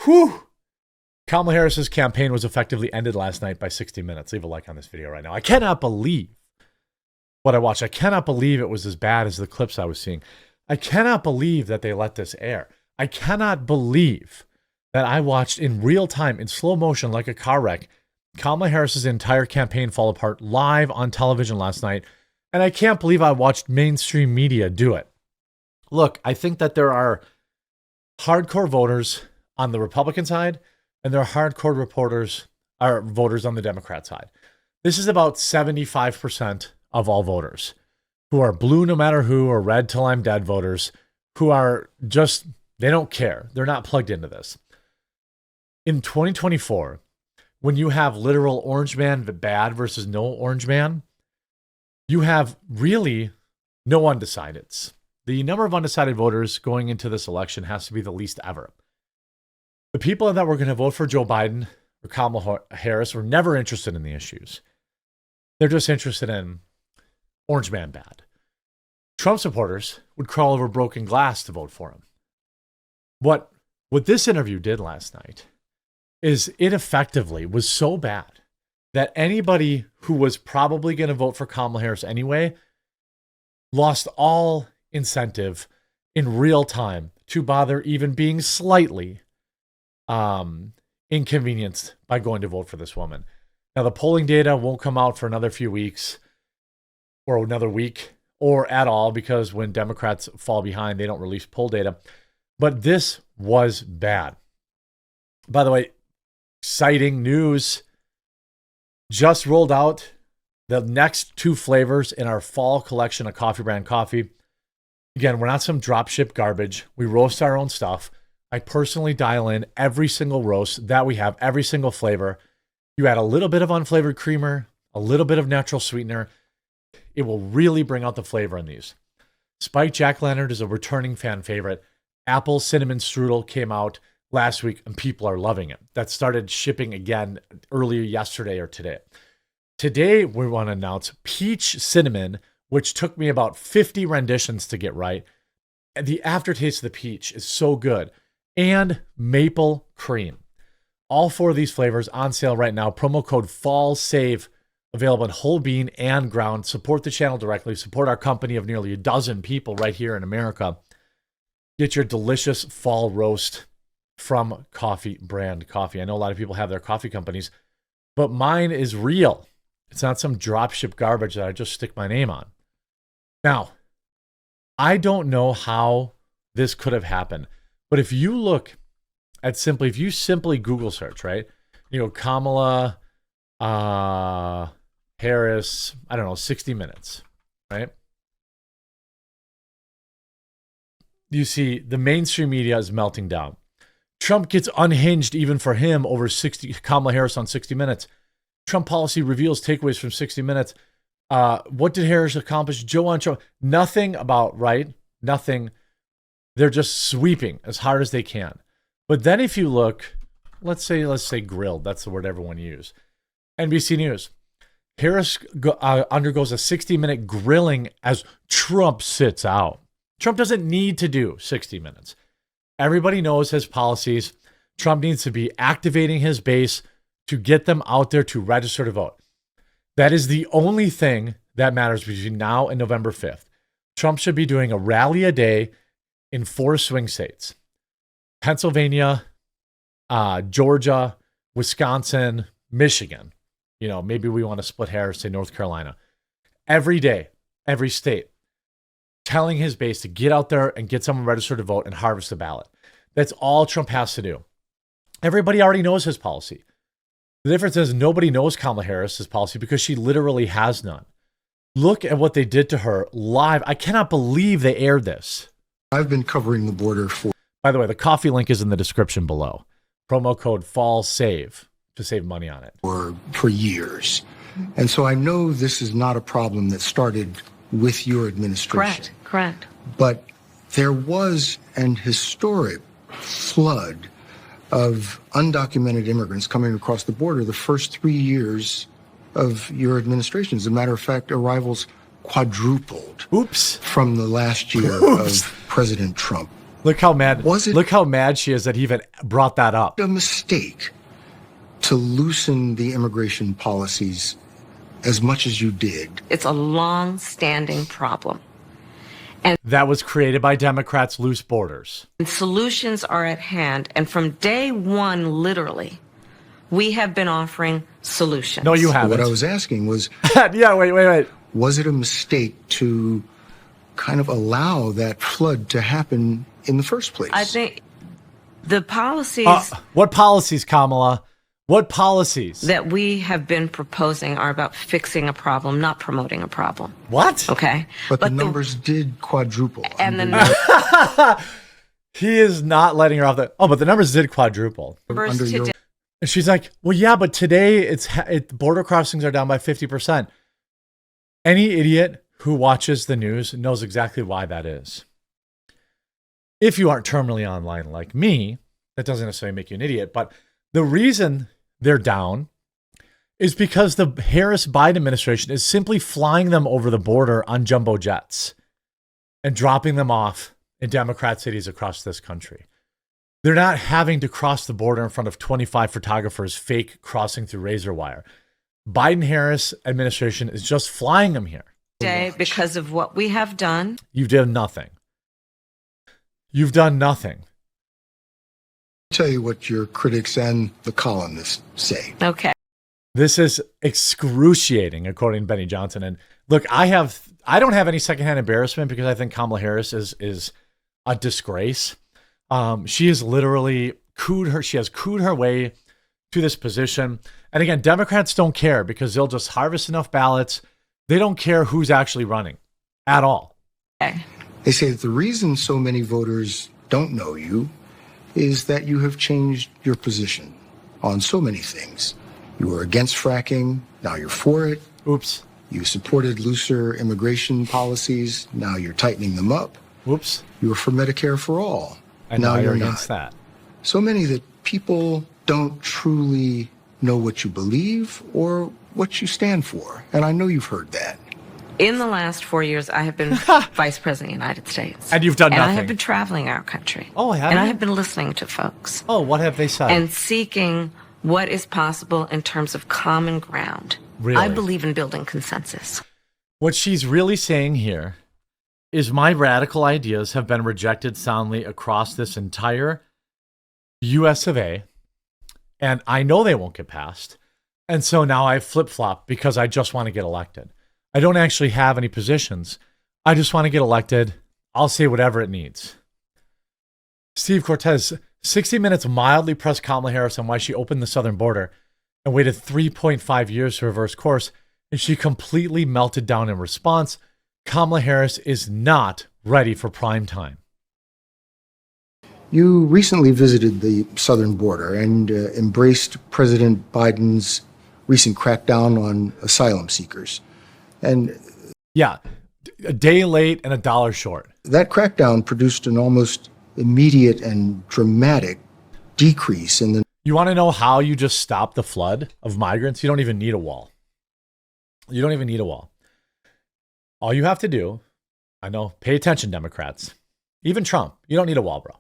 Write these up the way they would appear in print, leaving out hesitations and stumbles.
Whew. Kamala Harris's campaign was effectively ended last night by 60 Minutes. Leave a like on this video right now. I cannot believe what I watched. I cannot believe it was as bad as the clips I was seeing. I cannot believe that they let this air. I cannot believe that I watched in real time, in slow motion, like a car wreck, Kamala Harris's entire campaign fall apart live on television last night. And I can't believe I watched mainstream media do it. Look, I think that there are hardcore voters on the Republican side, and there are hardcore voters on the Democrat side. This is about 75% of all voters who are blue no matter who, or red till I'm dead voters who are just, they don't care. They're not plugged into this. In 2024, when you have literal orange man bad versus no orange man, you have really no undecideds. The number of undecided voters going into this election has to be the least ever. The people that were going to vote for Joe Biden or Kamala Harris were never interested in the issues. They're just interested in orange man bad. Trump supporters would crawl over broken glass to vote for him. What this interview did last night is it effectively was so bad that anybody who was probably going to vote for Kamala Harris anyway lost all incentive in real time to bother even being slightly inconvenienced by going to vote for this woman. Now, the polling data won't come out for another few weeks or another week or at all, because when Democrats fall behind, they don't release poll data. But this was bad. By the way, exciting news. Just rolled out the next 2 flavors in our fall collection of Coffee Brand coffee. Again, we're not some dropship garbage. We roast our own stuff. I personally dial in every single roast that we have, every single flavor. You add a little bit of unflavored creamer, a little bit of natural sweetener. It will really bring out the flavor in these. Spiked Jack-O-Lantern is a returning fan favorite. Apple Cinnamon Strudel came out last week, and people are loving it. That started shipping again earlier yesterday or today. Today, we want to announce Peach Cinnamon, which took me about 50 renditions to get right. The aftertaste of the peach is so good. And Maple Cream. All 4 of these flavors on sale right now. Promo code FALLSAVE, available in whole bean and ground. Support the channel directly. Support our company of nearly a dozen people right here in America. Get your delicious fall roast from Coffee Brand Coffee. I know a lot of people have their coffee companies, but mine is real. It's not some dropship garbage that I just stick my name on. Now, I don't know how this could have happened, but if you look at if you simply Google search, right? You know, Kamala Harris, I don't know, 60 Minutes, right? You see the mainstream media is melting down. Trump gets unhinged even for him over Kamala Harris on 60 Minutes. Trump policy reveals takeaways from 60 Minutes. What did Harris accomplish? Joe on Trump. Nothing about right. Nothing. They're just sweeping as hard as they can. But then if you look, let's say grilled. That's the word everyone uses. NBC News. Harris undergoes a 60-minute grilling as Trump sits out. Trump doesn't need to do 60 Minutes. Everybody knows his policies. Trump needs to be activating his base to get them out there to register to vote. That is the only thing that matters between now and November 5th. Trump should be doing a rally a day in 4 swing states: Pennsylvania, Georgia, Wisconsin, Michigan. You know, maybe we want to split hairs, say North Carolina. Every day, every state, telling his base to get out there and get someone registered to vote and harvest the ballot. That's all Trump has to do. Everybody already knows his policy. The difference is nobody knows Kamala Harris's policy because she literally has none. Look at what they did to her live. I cannot believe they aired this. I've been covering the border for... By the way, the coffee link is in the description below. Promo code FALLSAVE to save money on it. For years. And so I know this is not a problem that started with your administration. Correct. But there was an historic flood of undocumented immigrants coming across the border the first 3 years of your administration. As a matter of fact, arrivals quadrupled. Oops. From the last year of President Trump. Look how mad. Was it Look how mad she is that he even brought that up. a mistake to loosen the immigration policies as much as you did? It's a long-standing problem. That was created by Democrats, loose borders. And solutions are at hand. And from day one, literally, we have been offering solutions. No, you haven't. What I was asking was, yeah, wait. was it a mistake to kind of allow that flood to happen in the first place? I think the policies What policies, Kamala? What policies? that we have been proposing are about fixing a problem, not promoting a problem. What? Okay? But the numbers did quadruple. And the He is not letting her off the. Oh, but the numbers did quadruple. numbers under your- today. And she's like, well, yeah, but today border crossings are down by 50%. Any idiot who watches the news knows exactly why that is. If you aren't terminally online like me, that doesn't necessarily make you an idiot, but the reason they're down is because the Harris-Biden administration is simply flying them over the border on jumbo jets and dropping them off in Democrat cities across this country. They're not having to cross the border in front of 25 photographers fake crossing through razor wire. Biden-Harris administration is just flying them here. Today, because of what we have done. You've done nothing. You've done nothing. Tell you what your critics and the columnists say. Okay. This is excruciating, according to Benny Johnson. And look, I don't have any secondhand embarrassment because I think Kamala Harris is a disgrace. She has literally she has cooed her way to this position. And again, Democrats don't care because they'll just harvest enough ballots. They don't care who's actually running at all. Okay. They say that the reason so many voters don't know you is that you have changed your position on so many things. You were against fracking, now you're for it. Oops. You supported looser immigration policies, now you're tightening them up. Whoops. You were for Medicare for all, And now you're against not. that. So many that people don't truly know what you believe or what you stand for. And I know you've heard that. In the last 4 years, I have been Vice President of the United States. And you've done And I nothing. have been traveling our country. Oh, have And I you? have been listening to folks Oh, what have they said? and seeking what is possible in terms of common ground. Really? I believe in building consensus. What she's really saying here is my radical ideas have been rejected soundly across this entire US of A. And I know they won't get passed. And so now I flip-flop because I just want to get elected. I don't actually have any positions. I just want to get elected. I'll say whatever it needs. Steve Cortez, 60 Minutes mildly pressed Kamala Harris on why she opened the southern border and waited 3.5 years to reverse course, and she completely melted down in response. Kamala Harris is not ready for prime time. You recently visited the southern border and embraced President Biden's recent crackdown on asylum seekers. And Yeah, a day late and a dollar short. that crackdown produced an almost immediate and dramatic decrease in the You want to know how you just stop the flood of migrants? You don't even need a wall. You don't even need a wall. All you have to do, I know, pay attention, Democrats. Even Trump, you don't need a wall, bro.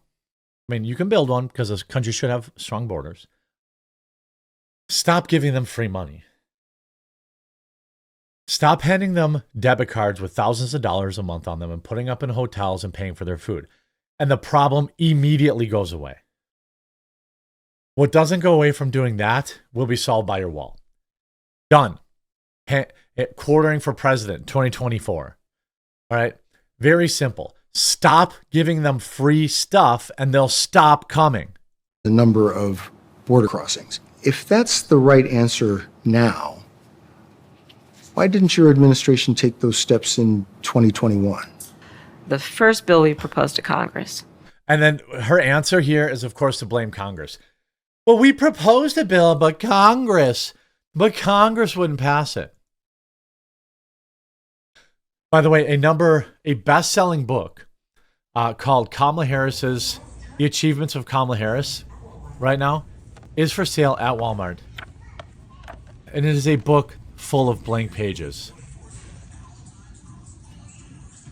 I mean, you can build one because this country should have strong borders. Stop giving them free money. Stop handing them debit cards with thousands of dollars a month on them and putting up in hotels and paying for their food. And the problem immediately goes away. What doesn't go away from doing that will be solved by your wall. Done. Quartering for president 2024. All right. Very simple. Stop giving them free stuff and they'll stop coming. number of border crossings. If that's the right answer now, why didn't your administration take those steps in 2021? The first bill we proposed to Congress. And then her answer here is, of course, to blame Congress. Well, we proposed a bill, but Congress wouldn't pass it. By the way, a best-selling book called Kamala Harris's The Achievements of Kamala Harris right now is for sale at Walmart. And it is a book full of blank pages.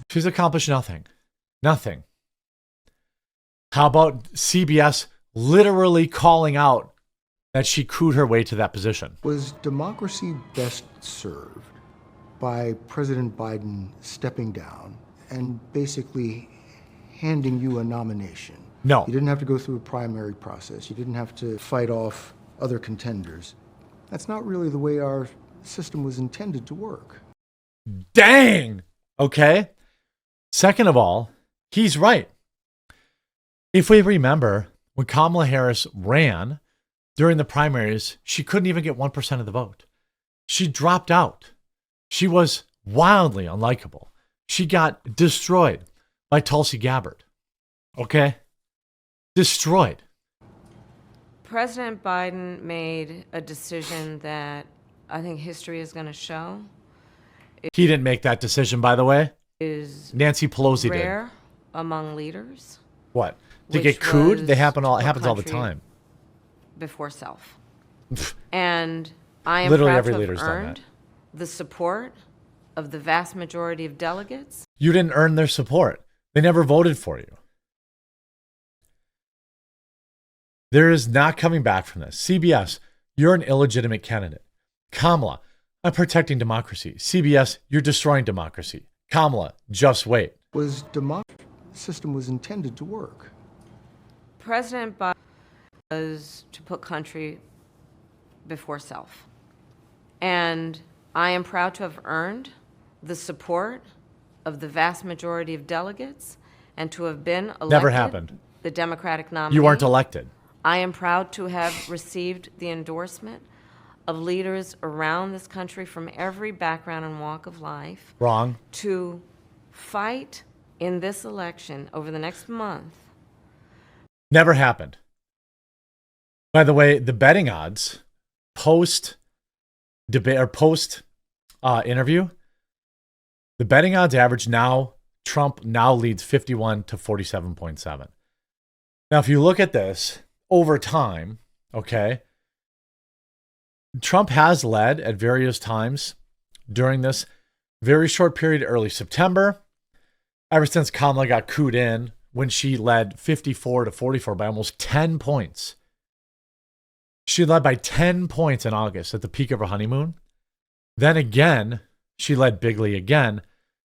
She's accomplished nothing. Nothing. How about CBS literally calling out that she cooed her way to that position? Was democracy best served by President Biden stepping down and basically handing you a nomination? No. You didn't have to go through a primary process. You didn't have to fight off other contenders. That's not really the way our system was intended to work. Dang. Okay. Second of all, he's right. If we remember, when Kamala Harris ran during the primaries, she couldn't even get 1% of the vote. She dropped out. She was wildly unlikable. She got destroyed by Tulsi Gabbard. Okay? Destroyed. President Biden made a decision that I think history is going to show. He didn't make that decision, by the way. Is Nancy Pelosi rare did. among leaders. What? To Which get cooed? It was happens all the country time. Before self. And I am Literally proud every to have leader's done earned the support of the vast majority of delegates. You didn't earn their support. They never voted for you. There is not coming back from this. CBS, you're an illegitimate candidate. Kamala, I'm protecting democracy. CBS, you're destroying democracy. Kamala, just wait. Was democracy system was intended to work? President Biden was to put country before self. And I am proud to have earned the support of the vast majority of delegates and to have been elected Never happened. the Democratic nominee. You weren't elected. I am proud to have received the endorsement of leaders around this country from every background and walk of life Wrong. to fight in this election over the next month. Never happened. By the way, the betting odds post debate or post interview, the betting odds average now, Trump now leads 51 to 47.7. Now, if you look at this over time, okay, Trump has led at various times during this very short period, early September, ever since Kamala got cooed in when she led 54 to 44 by almost 10 points. She led by 10 points in August at the peak of her honeymoon. Then again, she led bigly again.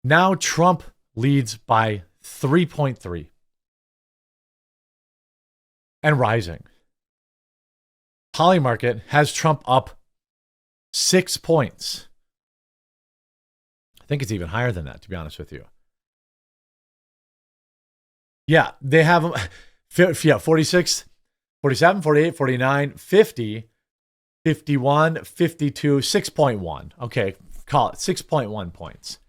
Now Trump leads by 3.3 and rising. Polymarket has Trump up 6 points. I think it's even higher than that, to be honest with you. Yeah, they have him, 46, 47, 48, 49, 50, 51, 52, 6.1. Okay, call it 6.1 points.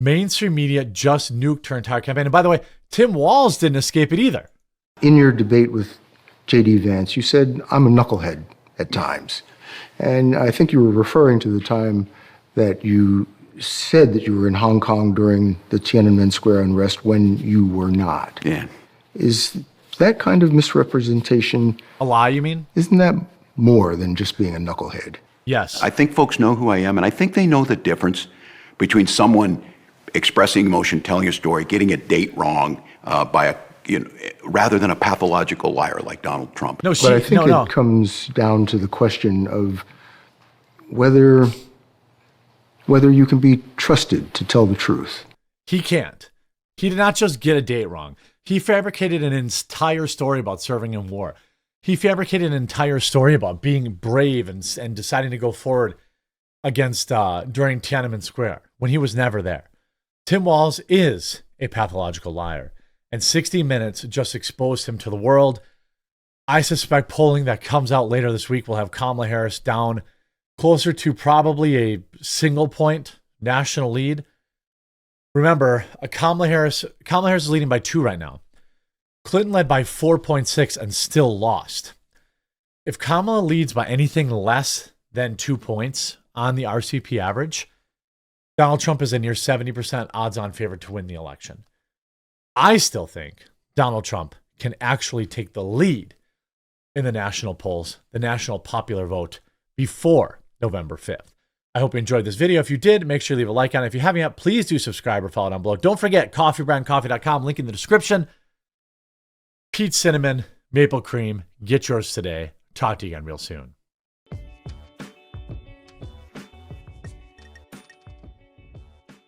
Mainstream media just nuked her entire campaign. And by the way, Tim Walz didn't escape it either. In your debate with J.D. Vance, you said, I'm a knucklehead at times. And I think you were referring to the time that you said that you were in Hong Kong during the Tiananmen Square unrest when you were not. Yeah. Is that kind of misrepresentation? A lie, you mean? Isn't that more than just being a knucklehead? Yes. I think folks know who I am, and I think they know the difference between someone expressing emotion, telling a story, getting a date wrong by a rather than a pathological liar like Donald Trump. No, But I think it comes down to the question of whether you can be trusted to tell the truth. He can't. He did not just get a date wrong. He fabricated an entire story about serving in war. He fabricated an entire story about being brave and deciding to go forward against during Tiananmen Square when he was never there. Tim Walz is a pathological liar, and 60 Minutes just exposed him to the world. I suspect polling that comes out later this week will have Kamala Harris down closer to probably a single point national lead. Remember, Kamala Harris is leading by 2 right now. Clinton led by 4.6 and still lost. If Kamala leads by anything less than 2 points on the RCP average, Donald Trump is a near 70% odds-on favorite to win the election. I still think Donald Trump can actually take the lead in the national polls, the national popular vote, before November 5th. I hope you enjoyed this video. If you did, make sure you leave a like on it. If you haven't yet, please do subscribe or follow down below. Don't forget, coffeebrandcoffee.com, link in the description. peach cinnamon, maple cream. Get yours today. Talk to you again real soon.